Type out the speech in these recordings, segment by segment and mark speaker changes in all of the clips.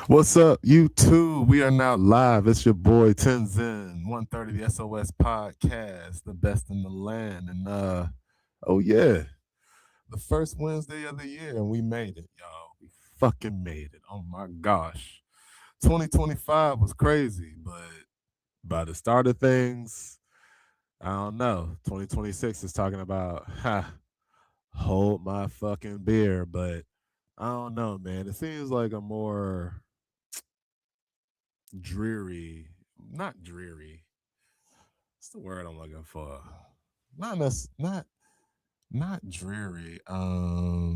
Speaker 1: What's up, YouTube? We are now live. It's your boy Tenzin, 130 the SOS podcast, the best in the land. And oh yeah, the first Wednesday of the year, and we made it, y'all. We fucking made it. Oh my gosh. 2025 was crazy, but by the start of things, I don't know. 2026 is talking about hold my fucking beer, but I don't know, man. It seems like a more dreary, not dreary. What's the word I'm looking for? Not dreary. I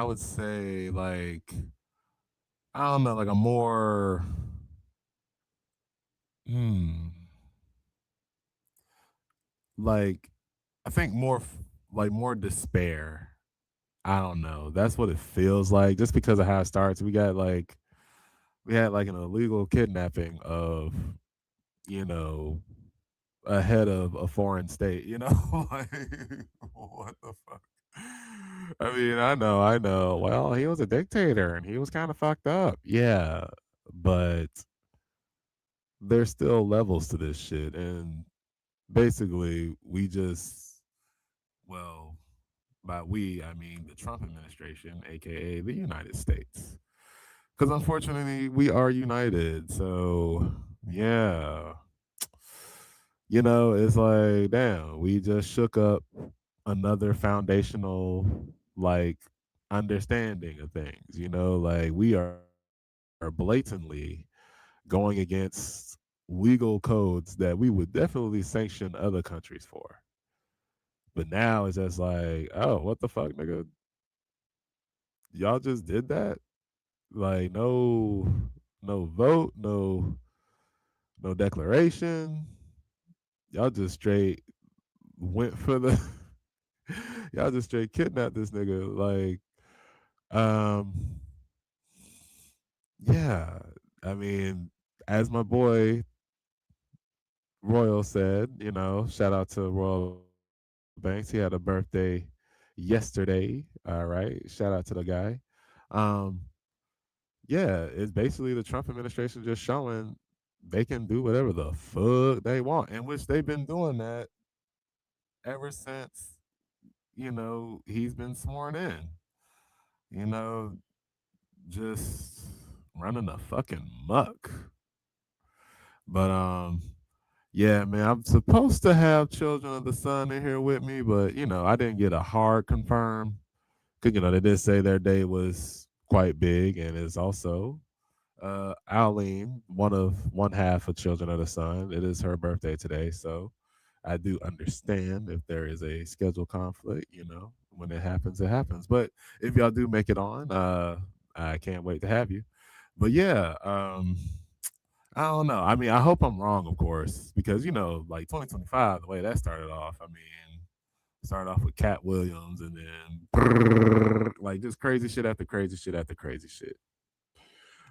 Speaker 1: would say like I don't know, like a more hmm, like I think like more despair. I don't know. That's what it feels like. Just because of how it starts, we had like an illegal kidnapping of you know a head of a foreign state, like what the fuck? I mean, I know. Well, he was a dictator and he was kind of fucked up. Yeah, but there's still levels to this shit and basically we just well, by we, I mean the Trump administration, aka the United States. Cuz unfortunately, we are united. So, yeah, it's like, damn, we just shook up another foundational, like, understanding of things, like we are blatantly going against legal codes that we would definitely sanction other countries for. But now it's just like, oh, what the fuck, nigga? Y'all just did that? Like, no vote, no declaration. Y'all just straight went for the y'all just straight kidnapped this nigga. Um, yeah. I mean, as my boy Royal said, shout out to Royal Banks. He had a birthday yesterday. All right. Shout out to the guy. Um, yeah, it's basically the Trump administration just showing they can do whatever the fuck they want, in which they've been doing that ever since, he's been sworn in. You know, just running a fucking muck. But yeah, man, I'm supposed to have Children of the Sun in here with me, but I didn't get a hard confirm. Cause they did say their day was quite big, and it's also Eileen, one half of Children of the Sun. It is her birthday today, so I do understand if there is a schedule conflict. When it happens, it happens. But if y'all do make it on, I can't wait to have you. But yeah, I don't know. I mean, I hope I'm wrong, of course, because like 2025, the way that started off. I mean, started off with Cat Williams, and then like just crazy shit after crazy shit after crazy shit.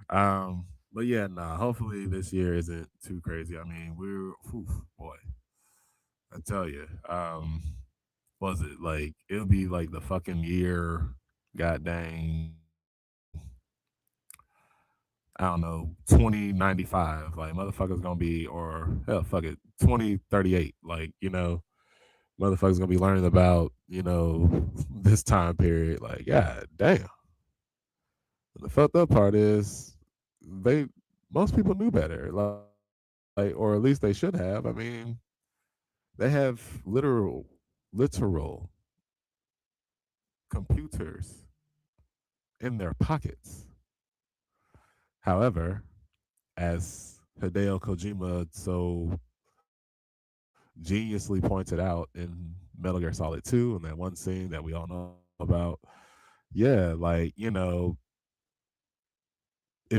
Speaker 1: But yeah, nah. Hopefully this year isn't too crazy. I mean, boy, I tell you, was it like it'll be like the fucking year, god dang, I don't know, 2095. Like motherfuckers gonna be, or hell, fuck it, 2038. Like motherfuckers gonna be learning about this time period. Like, god damn. The fucked up part is they most people knew better. Like, or at least they should have. I mean, they have literal computers in their pockets. However, as Hideo Kojima so geniusly pointed out in Metal Gear Solid 2 and that one scene that we all know about, yeah, like, it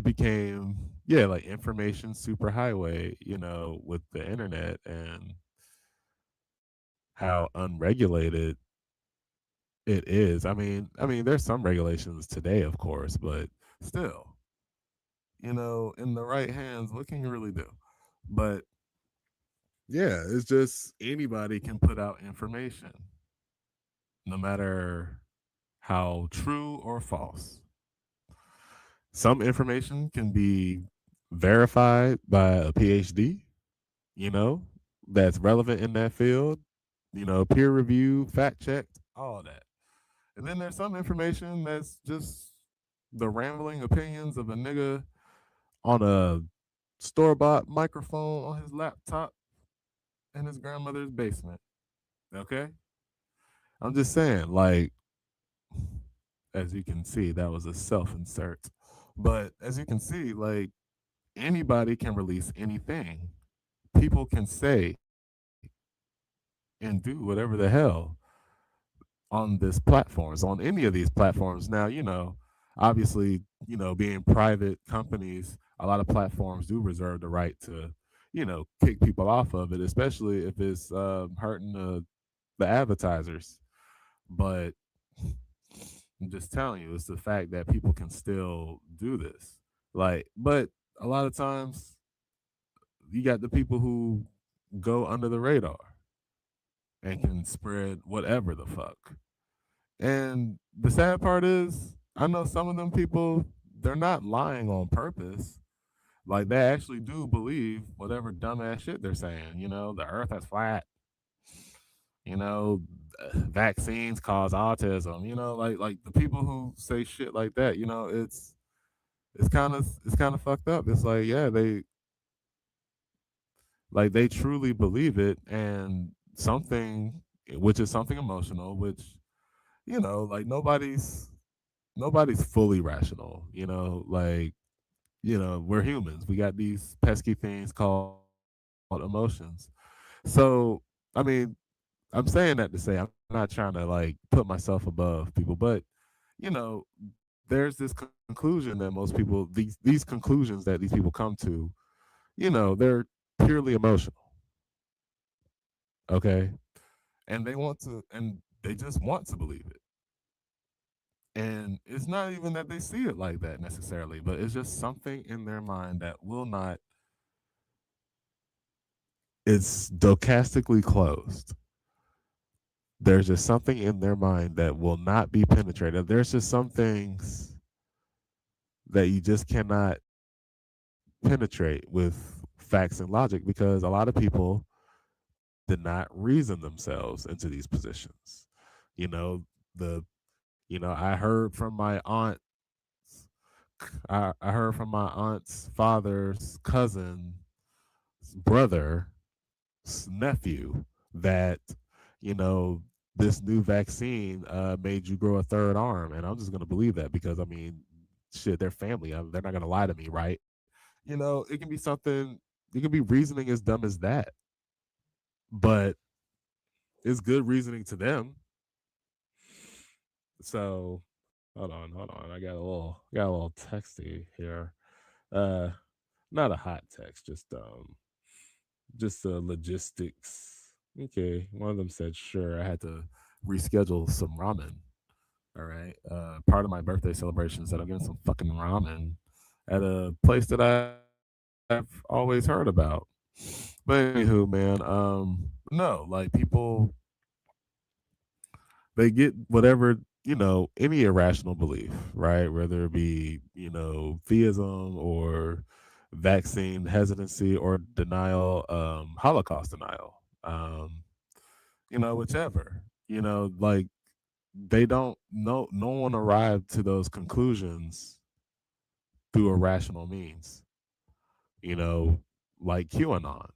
Speaker 1: became, yeah, like information superhighway, with the internet and how unregulated it is. I mean, there's some regulations today, of course, but still, in the right hands, what can you really do? But yeah, it's just anybody can put out information, no matter how true or false. Some information can be verified by a PhD, you know, that's relevant in that field, peer reviewed, fact checked, all of that. And then there's some information that's just the rambling opinions of a nigga on a store bought microphone on his laptop in his grandmother's basement. Okay? I'm just saying, like, as you can see, that was a self insert. But as you can see, like, anybody can release anything. People can say and do whatever the hell on this platforms, on any of these platforms. Now, obviously, being private companies, a lot of platforms do reserve the right to, kick people off of it, especially if it's hurting the advertisers. But I'm just telling you, it's the fact that people can still do this. Like, but a lot of times you got the people who go under the radar and can spread whatever the fuck. And the sad part is, I know some of them people, they're not lying on purpose. Like, they actually do believe whatever dumbass shit they're saying. The earth is flat. You know, vaccines cause autism. Like the people who say shit like that. It's kind of fucked up. It's like, yeah, they truly believe it, and something, which is something emotional, which, like, nobody's fully rational. Like, we're humans. We got these pesky things called emotions. So, I mean, I'm saying that to say I'm not trying to, like, put myself above people, but, you know, there's this conclusion that most people, these conclusions that these people come to, they're purely emotional. Okay. And they just want to believe it. And it's not even that they see it like that necessarily, but it's just something in their mind that will not, it's stochastically closed. There's just something in their mind that will not be penetrated. There's just some things that you just cannot penetrate with facts and logic, because a lot of people did not reason themselves into these positions. You know, I heard from my aunt, I heard from my aunt's father's cousin's brother, nephew, that, you know, this new vaccine made you grow a third arm. And I'm just going to believe that because, I mean, shit, they're family. They're not going to lie to me, right? It can be something, it can be reasoning as dumb as that, but it's good reasoning to them. So hold on. I got a little texty here. Uh Not a hot text, just logistics. Okay. One of them said sure. I had to reschedule some ramen. All right. Part of my birthday celebration is that I'm getting some fucking ramen at a place that I've always heard about. But anywho, man, no, like, people, they get whatever, any irrational belief, right? Whether it be, theism or vaccine hesitancy or denial, Holocaust denial, whichever, like, they don't, no one arrived to those conclusions through a rational means, you know, like QAnon,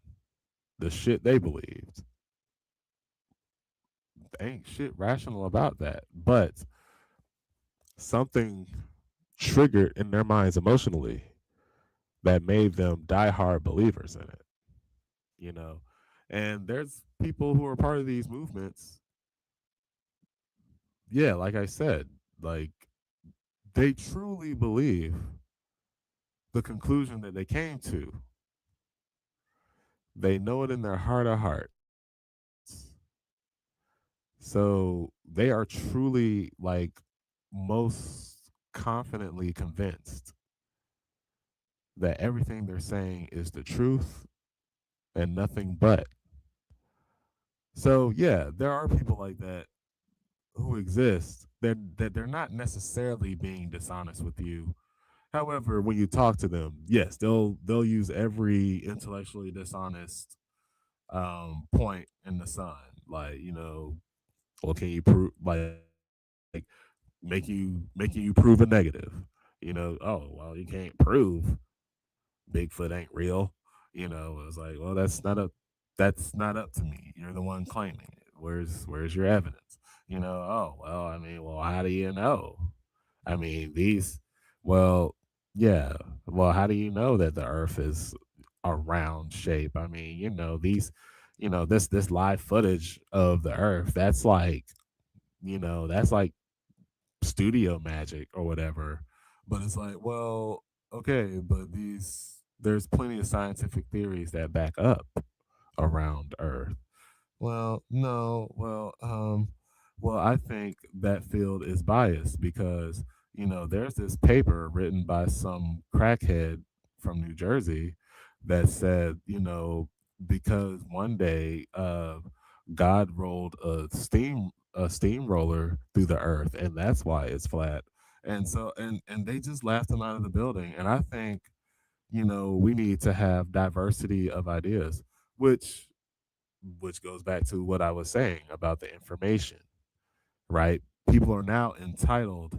Speaker 1: the shit they believed. Ain't shit rational about that. But something triggered in their minds emotionally that made them diehard believers in it, you know. And there's people who are part of these movements, yeah, like I said, like, they truly believe the conclusion that they came to. They know it in their heart of hearts. So they are truly, like, most confidently convinced that everything they're saying is the truth and nothing but. So yeah, there are people like that who exist, that they're not necessarily being dishonest with you. However, when you talk to them, yes, they'll use every intellectually dishonest point in the sun. Like, well, can you prove, like, making you prove a negative? Oh, well, you can't prove Bigfoot ain't real. It's like, well, that's not up to me. You're the one claiming it. Where's your evidence? Oh, well, I mean, well, how do you know? I mean, well, yeah. Well, how do you know that the earth is a round shape? I mean, this live footage of the earth, that's like studio magic or whatever. But it's like, well, okay, but there's plenty of scientific theories that back up around Earth. Well, no, well, I think that field is biased because there's this paper written by some crackhead from New Jersey that said, because one day God rolled a steamroller through the earth, and that's why it's flat. And they just laughed him out of the building. And I think we need to have diversity of ideas, which goes back to what I was saying about the information, right? People are now entitled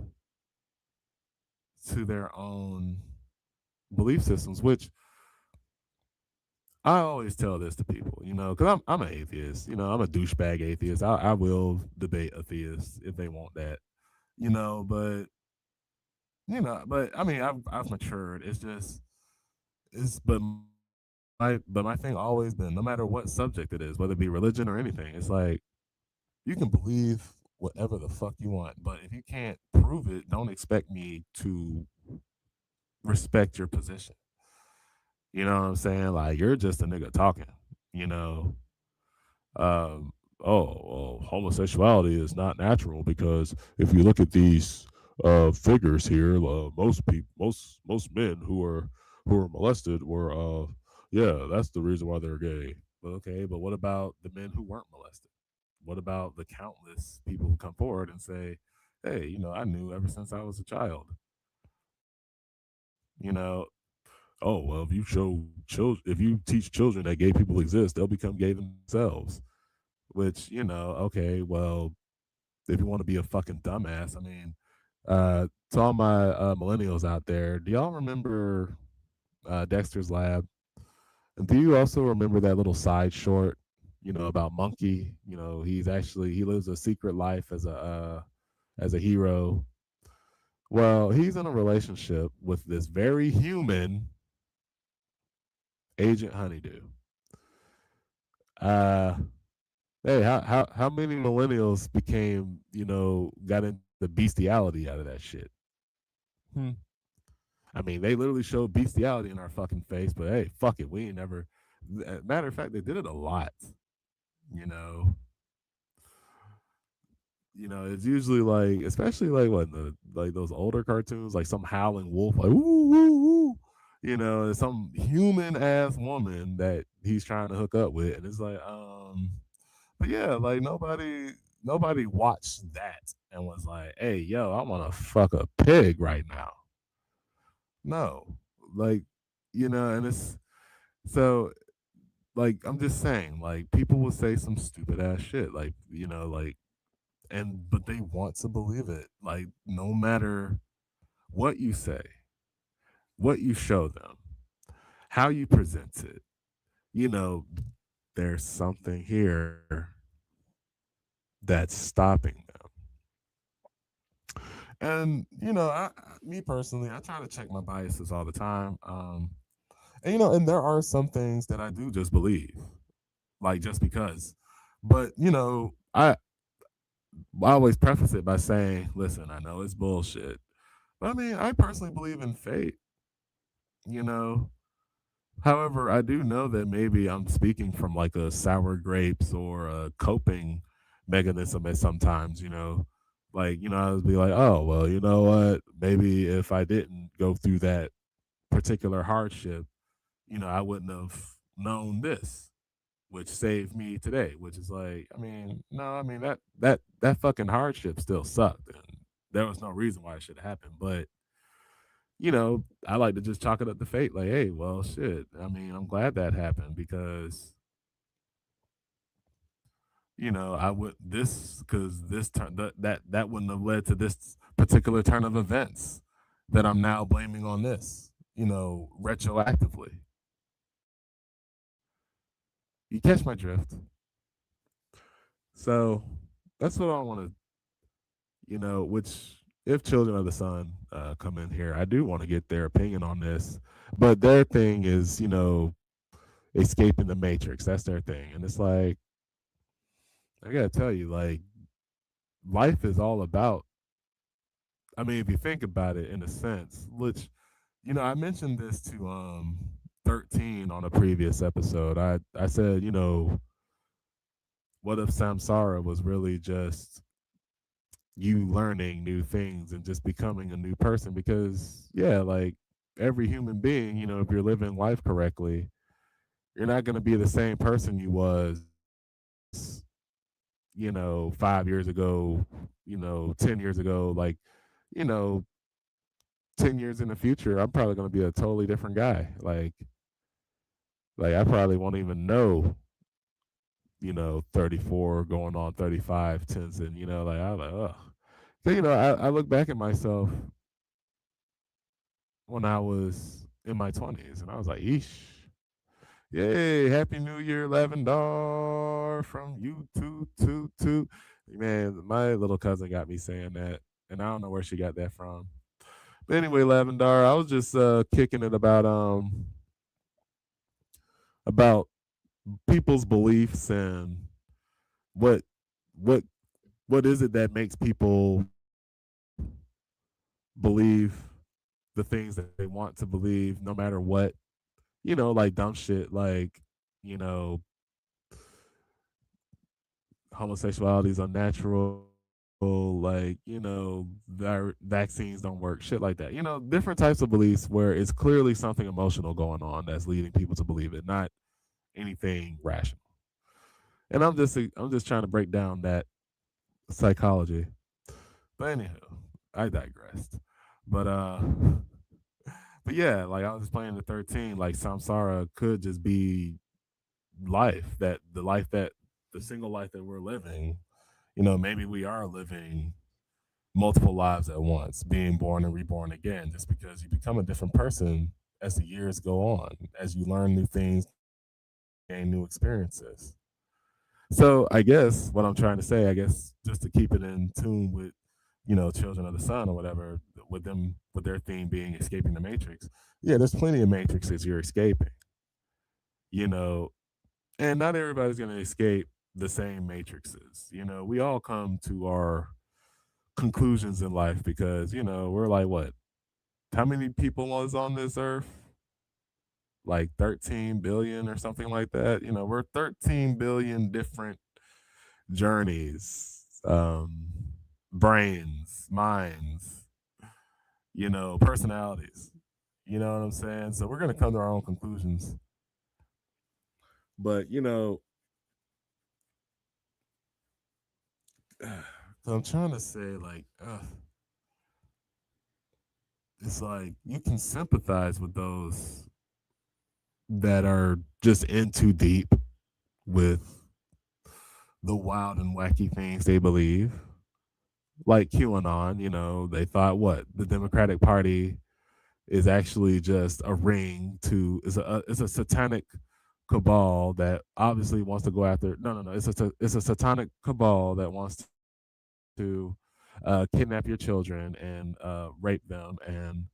Speaker 1: to their own belief systems, which I always tell this to people, because I'm an atheist, I'm a douchebag atheist. I will debate a theist if they want that, but but I mean, I've matured. But my thing always been, no matter what subject it is, whether it be religion or anything, it's like you can believe whatever the fuck you want, but if you can't prove it, don't expect me to respect your position. You know what I'm saying? Like you're just a nigga talking. You know, oh, well, homosexuality is not natural because if you look at these figures here, most people, most men who are molested were, yeah, that's the reason why they're gay. Okay, but what about the men who weren't molested? What about the countless people who come forward and say, hey, I knew ever since I was a child. You know, oh well, if you teach children that gay people exist, they'll become gay themselves. Which okay, well, if you want to be a fucking dumbass, I mean, to all my millennials out there, do y'all remember Dexter's Lab? And do you also remember that little side short, about Monkey? He lives a secret life as a hero. Well, he's in a relationship with this very human Agent Honeydew. Uh, hey, how many millennials got into bestiality out of that shit? Hmm. I mean, they literally showed bestiality in our fucking face, but hey, fuck it, we ain't never. Matter of fact, they did it a lot. You know, it's usually like, especially like what like those older cartoons, like some howling wolf, like woo woo woo. And some human ass woman that he's trying to hook up with, and it's like, but yeah, like nobody watched that and was like, hey, yo, I want to fuck a pig right now. No, like, and it's so like I'm just saying, like people will say some stupid ass shit, like like but they want to believe it, like no matter what you say, what you show them, how you present it, you know, there's something here that's stopping them. And me personally, I try to check my biases all the time. And and there are some things that I do just believe, like just because. But I always preface it by saying, listen, I know it's bullshit. But I mean, I personally believe in fate, you know. However, I do know that maybe I'm speaking from like a sour grapes or a coping mechanism at sometimes, Like, I would be like, oh, well, you know what? Maybe if I didn't go through that particular hardship, I wouldn't have known this, which saved me today, which is like, I mean, no, I mean that fucking hardship still sucked. And there was no reason why it should happen. But I like to just chalk it up to fate. Like, hey, well, shit. I mean, I'm glad that happened because I would this because this turn that wouldn't have led to this particular turn of events that I'm now blaming on this. Retroactively. You catch my drift. So that's what I want to, which if Children of the Sun come in here, I do want to get their opinion on this. But their thing is, escaping the matrix. That's their thing. And it's like, I gotta tell you, like, life is all about, I mean, if you think about it in a sense, which, I mentioned this to 13 on a previous episode. I said, what if samsara was really just you learning new things and just becoming a new person? Because yeah, like every human being, if you're living life correctly, you're not going to be the same person you was 5 years ago, 10 years ago. Like, you know 10 years in the future, I'm probably going to be a totally different guy. Like I probably won't even know, 34 going on 35 Tenzin, like I was like, ugh. So, I look back at myself when I was in my 20s and I was like, eesh. Yay, Happy New Year, Lavendar from you. Man, my little cousin got me saying that, and I don't know where she got that from. But anyway, Lavendar, I was just kicking it about people's beliefs and what what what is it that makes people believe the things that they want to believe no matter what, like dumb shit like, you know, homosexuality is unnatural, like, vaccines don't work, shit like that. Different types of beliefs where it's clearly something emotional going on that's leading people to believe it, not anything rational. And I'm just trying to break down that psychology. But anywho, I digressed. But but yeah, like I was just playing the 13, like samsara could just be life that the single life that we're living. Maybe we are living multiple lives at once, being born and reborn again, just because you become a different person as the years go on, as you learn new things, gain new experiences. So I guess what I'm trying to say, I guess just to keep it in tune with, Children of the Sun or whatever, with their theme being escaping the matrix. Yeah, there's plenty of matrices you're escaping, you know, and not everybody's gonna escape the same matrices. We all come to our conclusions in life because, we're like what? How many people is on this earth? Like 13 billion or something like that. We're 13 billion different journeys, brains, minds, personalities. You know what I'm saying? So we're gonna come to our own conclusions. But so I'm trying to say like, it's like you can sympathize with those that are just in too deep with the wild and wacky things they believe. Like QAnon, they thought what the Democratic Party is actually just a ring to is a satanic cabal that obviously wants to go after. No, it's a satanic cabal that wants to kidnap your children and rape them and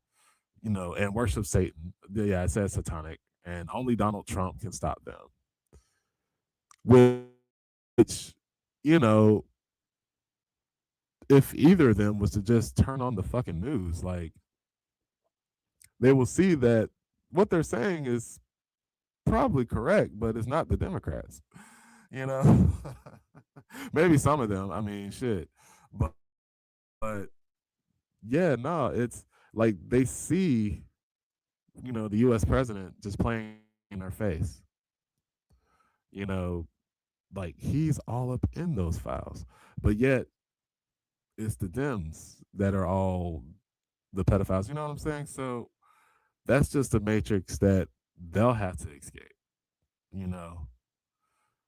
Speaker 1: and worship Satan. Yeah, it says satanic, and only Donald Trump can stop them. Which, you know, if either of them was to just turn on the fucking news, like they will see that what they're saying is probably correct, but it's not the Democrats. You know, maybe some of them. I mean, shit, but yeah, no, it's like they see, the U.S. president just playing in their face. You know, like he's all up in those files, but yet it's the Dems that are all the pedophiles. You know what I'm saying? So that's just a matrix that they'll have to escape. You know,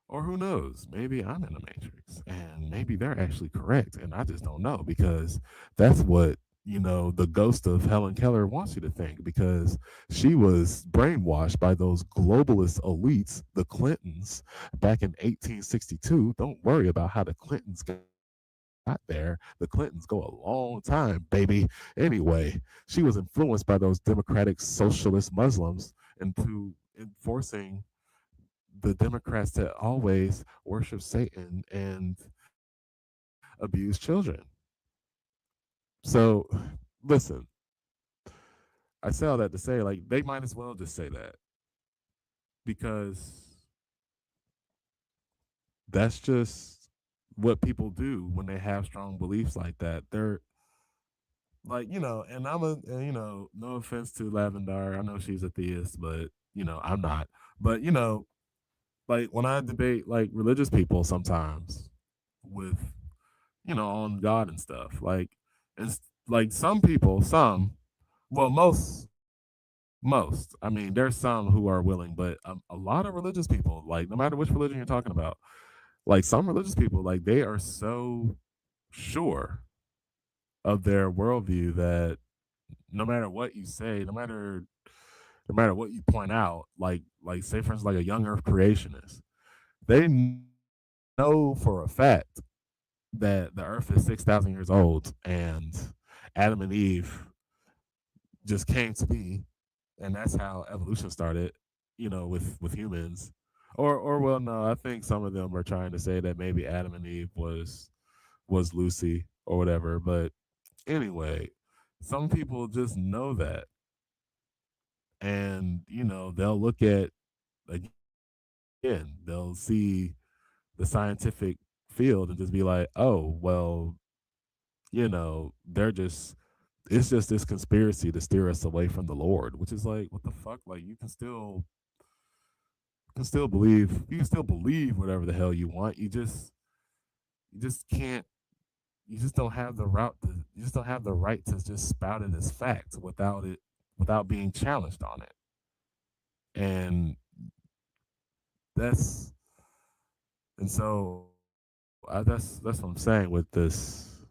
Speaker 1: or who knows? Maybe I'm in the matrix, and maybe they're actually correct, and I just don't know because that's what the ghost of Helen Keller wants you to think because she was brainwashed by those globalist elites, the Clintons, back in 1862. Don't worry about how the Clintons got there. The Clintons go a long time, baby. Anyway, she was influenced by those democratic socialist Muslims into enforcing the Democrats that always worship Satan and abuse children. So, listen, I say all that to say, like, they might as well just say that because that's just what people do when they have strong beliefs like that. They're like, and no offense to Lavendar. I know she's a theist, but, I'm not. But, like, when I debate, like, religious people sometimes with on God and stuff. It's like some people, well, most. I mean, there's some who are willing, but a lot of religious people, like no matter which religion you're talking about, like some religious people, like they are so sure of their worldview that no matter what you say, no matter what you point out, like say for instance, like a young Earth creationist, they know for a fact that the Earth is 6,000 years old and Adam and Eve just came to be, and that's how evolution started. With humans, or well, no, I think some of them are trying to say that maybe Adam and Eve was Lucy or whatever. But anyway, some people just know that, and they'll look at again, they'll see the scientific field and just be like, oh well, they're just it's just this conspiracy to steer us away from the Lord, which is like, what the fuck? Like, you can still believe whatever the hell you want. You just can't. You just don't have the route. You just don't have the right to just spout it as fact without being challenged on it. And that's and so that's what I'm saying with this,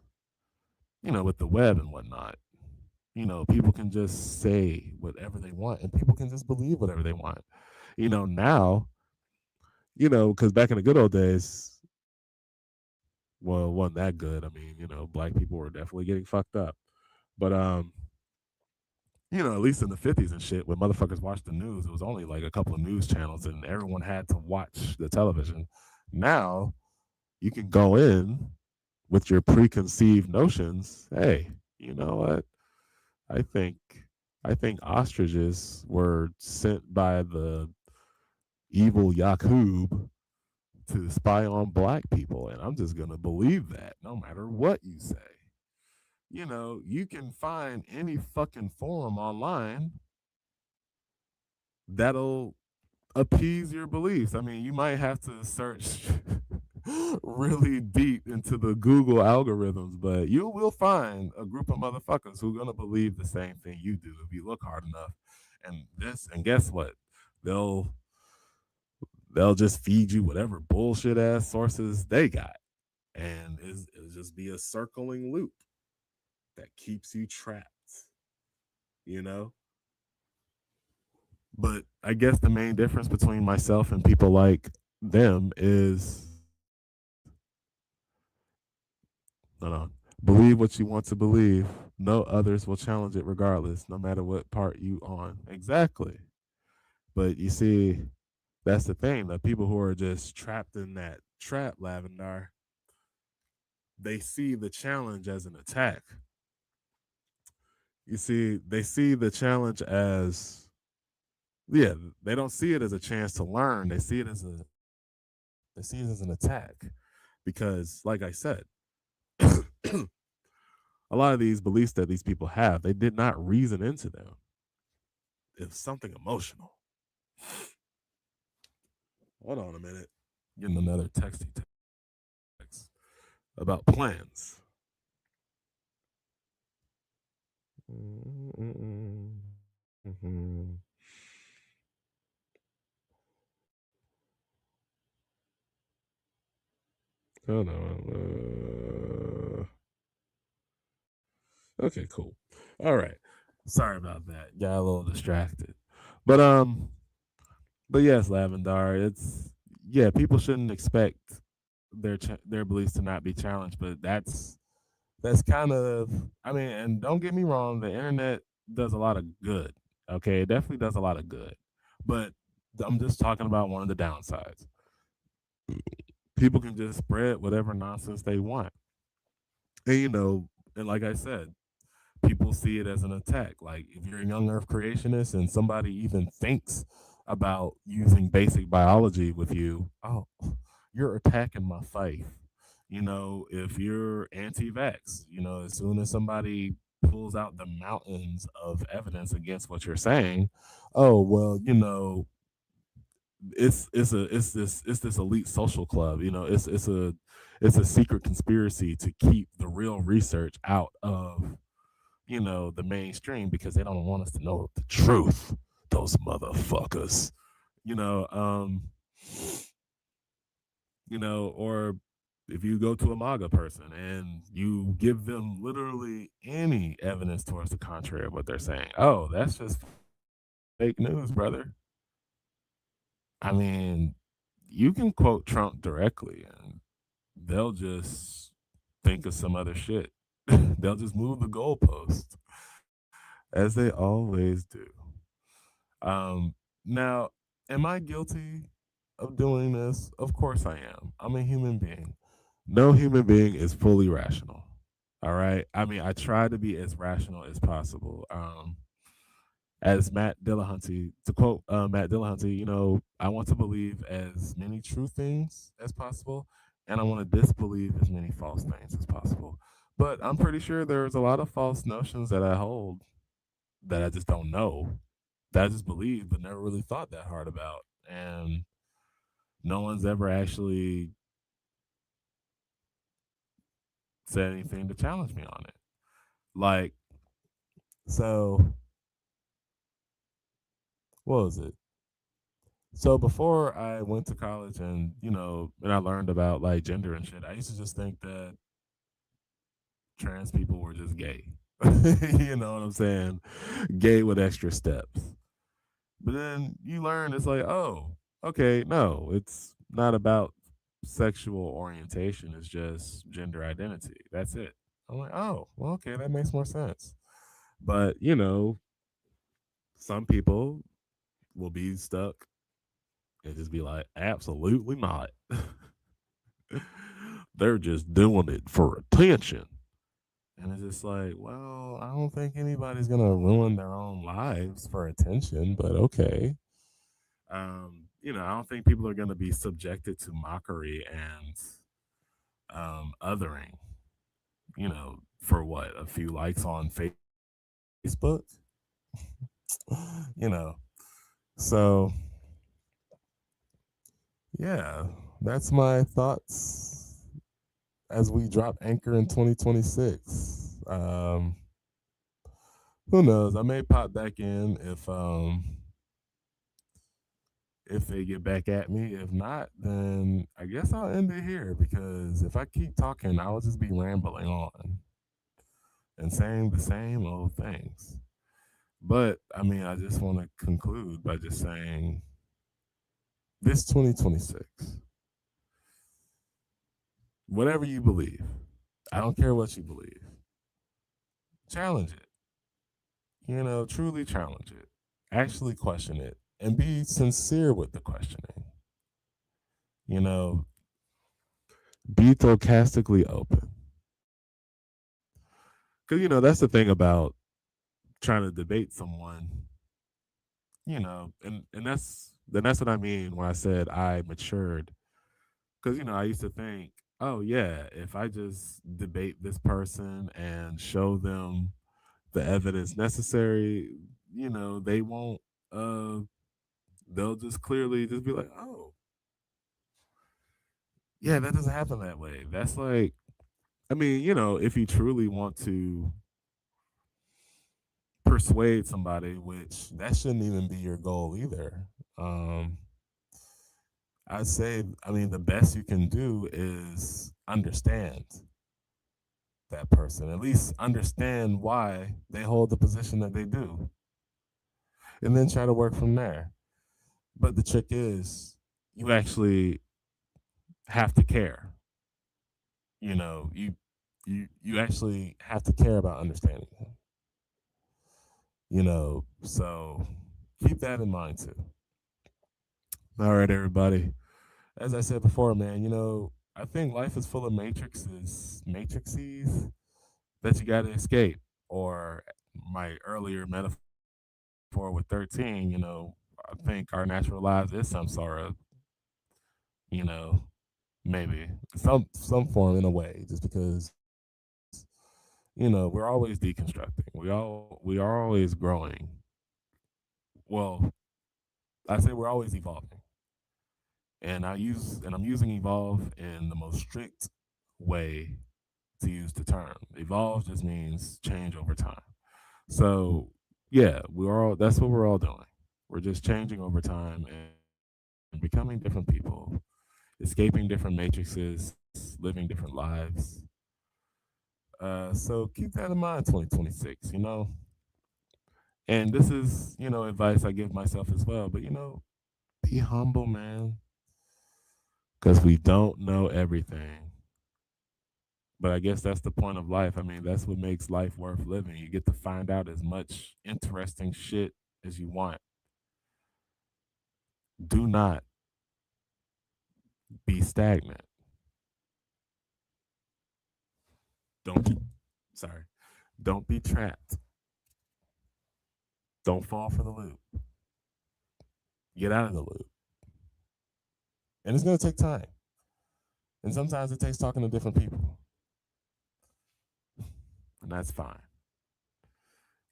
Speaker 1: with the web and whatnot. People can just say whatever they want, and people can just believe whatever they want. Now, because back in the good old days, well, it wasn't that good. I mean, black people were definitely getting fucked up. But at least in the 50s and shit, when motherfuckers watched the news, it was only like a couple of news channels and everyone had to watch the television. Now you can go in with your preconceived notions. Hey, you know what? I think I think ostriches were sent by the evil Yakub to spy on black people, and I'm just gonna believe that no matter what you say. You can find any fucking forum online that'll appease your beliefs. I mean, you might have to search really deep into the Google algorithms, but you will find a group of motherfuckers who are gonna believe the same thing you do if you look hard enough. And guess what? They'll they'll just feed you whatever bullshit ass sources they got, and it'll just be a circling loop that keeps you trapped. You know. But I guess the main difference between myself and people like them is, no, no, believe what you want to believe. No others will challenge it regardless, no matter what part you on. Exactly. But you see, that's the thing. The people who are just trapped in that trap, Lavendar, they see the challenge as an attack. You see, they see the challenge as, yeah, they don't see it as a chance to learn. They see it as an attack because, like I said, a lot of these beliefs that these people have, they did not reason into them. It's something emotional. Hold on a minute. Getting another texty text about plans. Mhm. Hold on. Okay, cool. All right. Sorry about that. Got a little distracted. But but yes, Lavendar, it's yeah, people shouldn't expect their beliefs to not be challenged, but that's kind of I mean, and don't get me wrong, the internet does a lot of good. Okay, it definitely does a lot of good. But I'm just talking about one of the downsides. People can just spread whatever nonsense they want. And and like I said, people see it as an attack. Like if you're a young earth creationist and somebody even thinks about using basic biology with you, oh, you're attacking my faith. If you're anti-vax, as soon as somebody pulls out the mountains of evidence against what you're saying, oh well, it's this elite social club. It's a secret conspiracy to keep the real research out of the mainstream because they don't want us to know the truth. Those motherfuckers. You know, um, or if you go to a MAGA person and you give them literally any evidence towards the contrary of what they're saying, oh, that's just fake news, brother. I mean, you can quote Trump directly and they'll just think of some other shit. They'll just move the goalpost as they always do. Now, am I guilty of doing this? Of course I am. I'm a human being. No human being is fully rational. All right. I mean, I try to be as rational as possible. As Matt Dillahunty, to quote Matt Dillahunty, I want to believe as many true things as possible, and I want to disbelieve as many false things as possible. But I'm pretty sure there's a lot of false notions that I hold that I just don't know, that I just believe, but never really thought that hard about. And no one's ever actually said anything to challenge me on it. Like, so, what was it? So before I went to college and I learned about like gender and shit, I used to just think that trans people were just gay. You know what I'm saying? Gay with extra steps. But then you learn it's like, oh, okay, no, it's not about sexual orientation. It's just gender identity. That's it. I'm like, oh, well, okay, that makes more sense. But, some people will be stuck and just be like, absolutely not. They're just doing it for attention. And it's just like, well, I don't think anybody's going to ruin their own lives for attention, but okay. I don't think people are going to be subjected to mockery and othering, for what, a few likes on Facebook, you know. So, yeah, that's my thoughts as we drop anchor in 2026. Who knows? I may pop back in if they get back at me. If not, then I guess I'll end it here because if I keep talking, I'll just be rambling on and saying the same old things. But I mean, I just want to conclude by just saying this 2026, whatever you believe, I don't care what you believe, challenge it. Truly challenge it. Actually question it and be sincere with the questioning. You know, be sarcastically open. Because, that's the thing about trying to debate someone, and that's what I mean when I said I matured. Because, I used to think, oh, yeah, if I just debate this person and show them the evidence necessary, they won't, uh, they'll just clearly just be like, oh, yeah, that doesn't happen that way. That's like, I mean, if you truly want to persuade somebody, which that shouldn't even be your goal either. Um, I'd say, I mean, the best you can do is understand that person, at least understand why they hold the position that they do, and then try to work from there. But the trick is, you actually have to care. You know, you actually have to care about understanding him. So keep that in mind too. All right, everybody. As I said before, man, I think life is full of matrices that you got to escape. Or my earlier metaphor with 13, I think our natural lives is some sort of, you know, maybe some form in a way, just because, we're always deconstructing. We are always growing. Well, I say we're always evolving. And I'm using evolve in the most strict way to use the term. Evolve just means change over time. So yeah, that's what we're all doing. We're just changing over time and becoming different people, escaping different matrices, living different lives. So keep that in mind, 2026. And this is advice I give myself as well. But be humble, man, because we don't know everything. But I guess that's the point of life. I mean, that's what makes life worth living. You get to find out as much interesting shit as you want. Do not be stagnant. Don't be, sorry. Don't be trapped. Don't fall for the loop. Get out of the loop. And it's going to take time. And sometimes it takes talking to different people. And that's fine.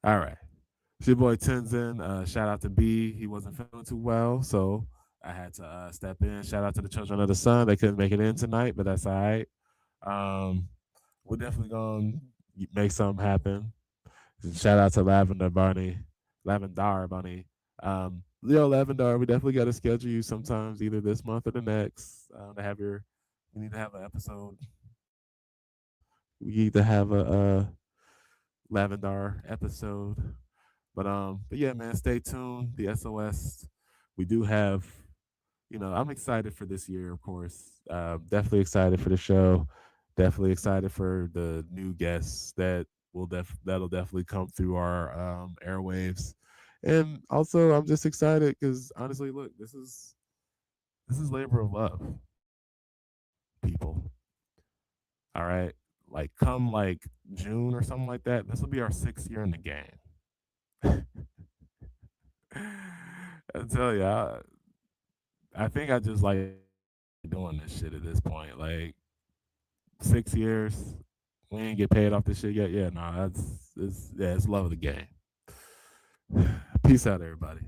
Speaker 1: All right. It's your boy Tenzin. Shout out to B. He wasn't feeling too well, so I had to step in. Shout out to the Children of the Sun. They couldn't make it in tonight, but that's all right. Um, we're definitely gonna make something happen. Shout out to Lavendar Bunny. Leo Lavendar, we definitely got to schedule you sometimes, either this month or the next, to have your. We need to have an episode. We need to have a Lavendar episode. But yeah, man, stay tuned. The SOS. We do have, I'm excited for this year, of course. Definitely excited for the show. Definitely excited for the new guests that'll definitely come through our airwaves. And also, I'm just excited because honestly, look, this is labor of love, people. All right, like come like June or something like that. This will be our 6th year in the game. I tell you, I think I just like doing this shit at this point. Like 6 years, we ain't get paid off this shit yet. Yeah, no, it's love of the game. Peace out, everybody.